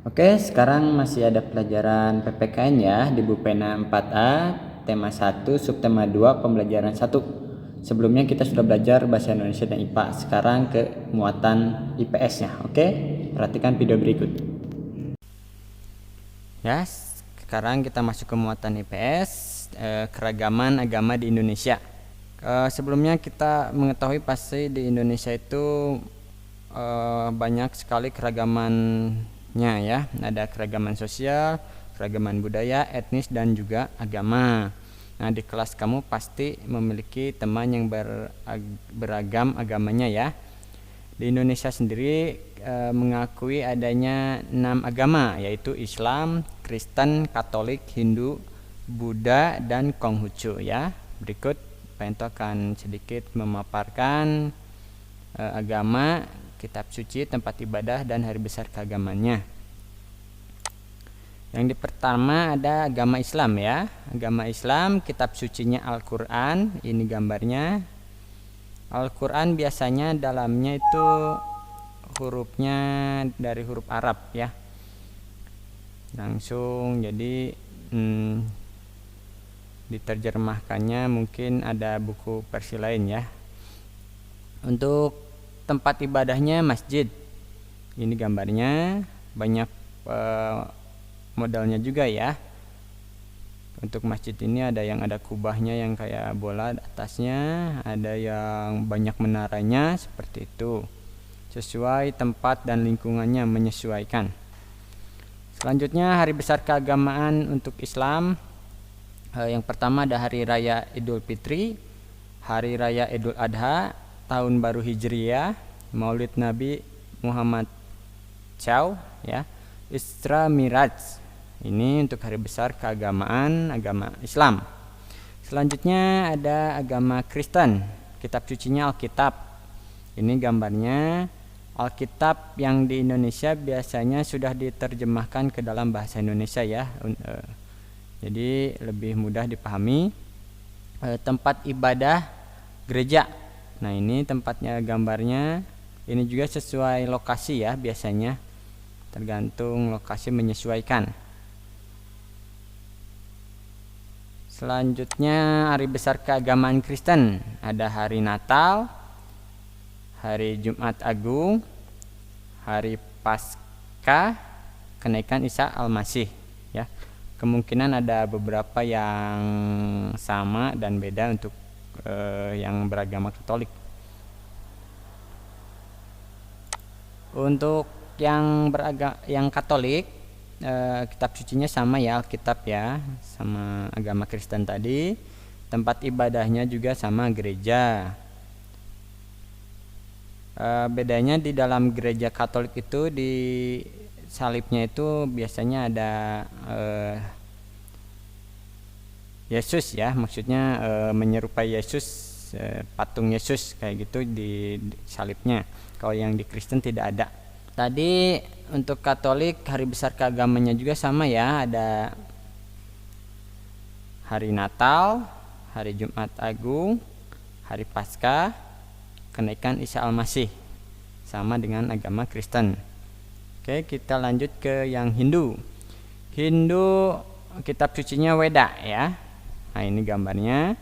Oke, sekarang masih ada pelajaran PPKN ya di Bupena 4A, tema 1, subtema 2, pembelajaran 1. Sebelumnya kita sudah belajar bahasa Indonesia dan IPA, sekarang ke muatan IPS-nya. Oke, perhatikan video berikut. Ya, sekarang kita masuk ke muatan IPS, keragaman agama di Indonesia. Sebelumnya kita mengetahui pasti di Indonesia itu banyak sekali keragamannya ya. Ada keragaman sosial, keragaman budaya, etnis, dan juga agama. Nah, di kelas kamu pasti memiliki teman yang beragam agamanya ya. Di Indonesia sendiri mengakui adanya 6 agama, yaitu Islam, Kristen, Katolik, Hindu, Buddha, dan Konghucu ya. Berikut Pento akan sedikit memaparkan agama, kitab suci, tempat ibadah, dan hari besar keagamannya. Yang pertama ada agama Islam ya. Agama Islam, kitab sucinya Al-Quran. Ini gambarnya. Al-Quran biasanya dalamnya itu hurufnya dari huruf Arab ya. Langsung jadi diterjemahkannya mungkin ada buku versi lain ya. Untuk tempat ibadahnya masjid. Ini gambarnya, banyak modelnya juga ya. Untuk masjid ini ada yang ada kubahnya yang kayak bola atasnya, ada yang banyak menaranya seperti itu. Sesuai tempat dan lingkungannya, menyesuaikan. Selanjutnya hari besar keagamaan untuk Islam. Yang pertama ada hari raya Idul Fitri, hari raya Idul Adha, tahun baru Hijriyah, Maulid Nabi Muhammad SAW ya, Isra Miraj. Ini untuk hari besar keagamaan agama Islam. Selanjutnya ada agama Kristen, kitab sucinya Alkitab. Ini gambarnya. Alkitab yang di Indonesia biasanya sudah diterjemahkan ke dalam bahasa Indonesia ya. Jadi lebih mudah dipahami. Tempat ibadah gereja. Nah, ini tempatnya gambarnya. Ini juga sesuai lokasi ya biasanya. Tergantung lokasi menyesuaikan. Selanjutnya hari besar keagamaan Kristen. Ada hari Natal, hari Jumat Agung, hari Paskah, kenaikan Isa Al-Masih ya. Kemungkinan ada beberapa yang sama dan beda untuk yang beragama Katolik. Untuk yang Katolik, kitab sucinya sama ya, Alkitab ya, sama agama Kristen tadi. Tempat ibadahnya juga sama, gereja. Bedanya di dalam gereja Katolik itu di salibnya itu biasanya ada Yesus ya, maksudnya menyerupai Yesus, patung Yesus kayak gitu di salibnya. Kalau yang di Kristen tidak ada. Tadi untuk Katolik hari besar keagamannya juga sama ya, ada hari Natal, hari Jumat Agung, hari Paskah, kenaikan Isa Al-Masih, sama dengan agama Kristen. Oke, kita lanjut ke yang Hindu. Hindu kitab sucinya Weda ya. Nah, ini gambarnya.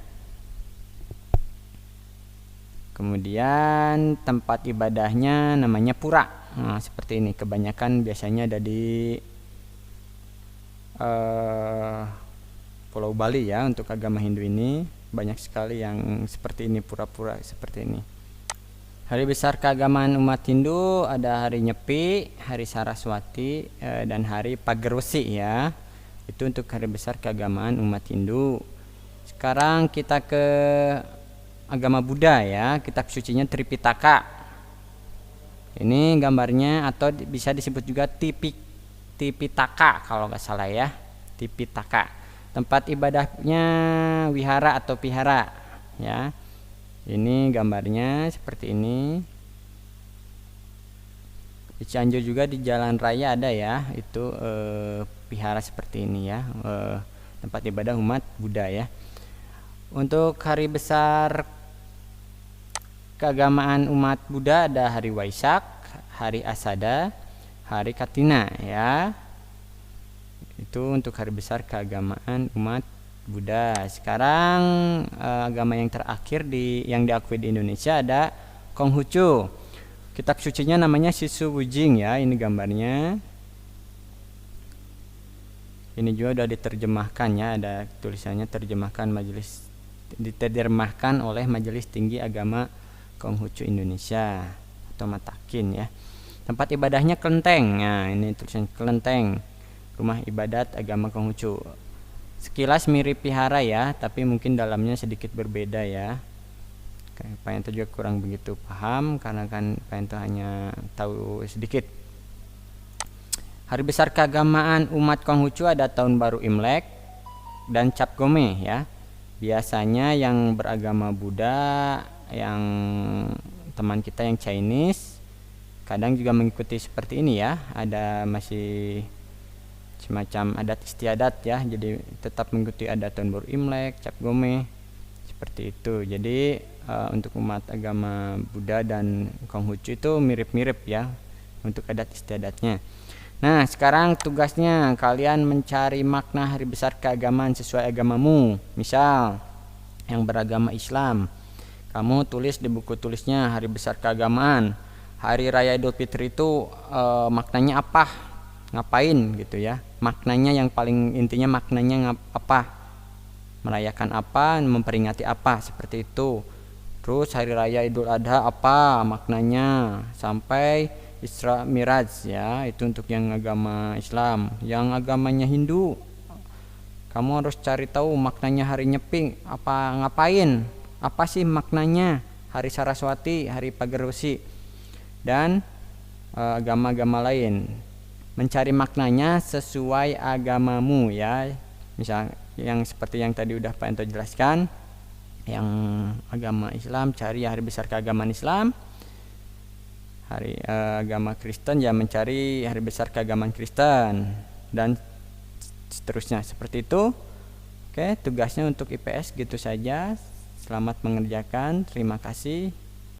Kemudian tempat ibadahnya namanya pura. Nah, seperti ini. Kebanyakan biasanya ada di Pulau Bali ya. Untuk agama Hindu ini banyak sekali yang seperti ini, pura-pura seperti ini. Hari besar keagamaan umat Hindu ada hari Nyepi, hari Saraswati, dan hari Pagerwesi ya. Itu untuk hari besar keagamaan umat Hindu. Sekarang kita ke agama Buddha ya, kitab sucinya Tripitaka. Ini gambarnya, atau bisa disebut juga Tipitaka kalau nggak salah ya, Tipitaka. Tempat ibadahnya wihara atau pihara ya. Ini gambarnya seperti ini. Di Cianjur juga di jalan raya ada ya, itu pihara seperti ini ya, tempat ibadah umat Buddha ya. Untuk hari besar keagamaan umat Buddha ada hari Waisak, hari Asada, hari Katina ya. Itu untuk hari besar keagamaan umat Buddha. Sekarang agama yang terakhir yang diakui di Indonesia ada Konghucu. Kitab sucinya namanya Sisu Wujing ya, ini gambarnya. Ini juga sudah diterjemahkan ya, ada tulisannya diterjemahkan oleh Majelis Tinggi Agama Konghucu Indonesia atau Matakin ya. Tempat ibadahnya kelenteng. Nah, ini tulisan kelenteng. Rumah ibadat agama Konghucu. Sekilas mirip vihara ya, tapi mungkin dalamnya sedikit berbeda ya. Pak Yanto juga kurang begitu paham karena kan Pak Yanto hanya tahu sedikit. Hari besar keagamaan umat Konghucu ada tahun baru Imlek dan Cap Gome ya. Biasanya yang beragama Buddha, yang teman kita yang Chinese kadang juga mengikuti seperti ini ya. Ada masih semacam adat istiadat ya. Jadi tetap mengikuti adat tahun baru Imlek, Cap Gome seperti itu. Jadi untuk umat agama Buddha dan Konghucu itu mirip-mirip ya untuk adat istiadatnya. Nah, sekarang tugasnya kalian mencari makna hari besar keagamaan sesuai agamamu. Misal yang beragama Islam, kamu tulis di buku tulisnya hari besar keagamaan. Hari raya Idul Fitri itu maknanya apa? Ngapain gitu ya. Maknanya yang paling intinya maknanya apa? Merayakan apa, memperingati apa, seperti itu. Terus hari raya Idul Adha apa maknanya, sampai Isra Miraj ya, itu untuk yang agama Islam. Yang agamanya Hindu, kamu harus cari tahu maknanya hari Nyepi apa, ngapain, apa sih maknanya hari Saraswati, hari Pagerwesi, dan agama-agama lain. Mencari maknanya sesuai agamamu ya. Misal yang seperti yang tadi udah Pak Ento jelaskan, yang agama Islam cari hari besar keagamaan Islam. Hari agama Kristen ya mencari hari besar keagamaan Kristen, dan seterusnya seperti itu. Oke, tugasnya untuk IPS gitu saja. Selamat mengerjakan. Terima kasih.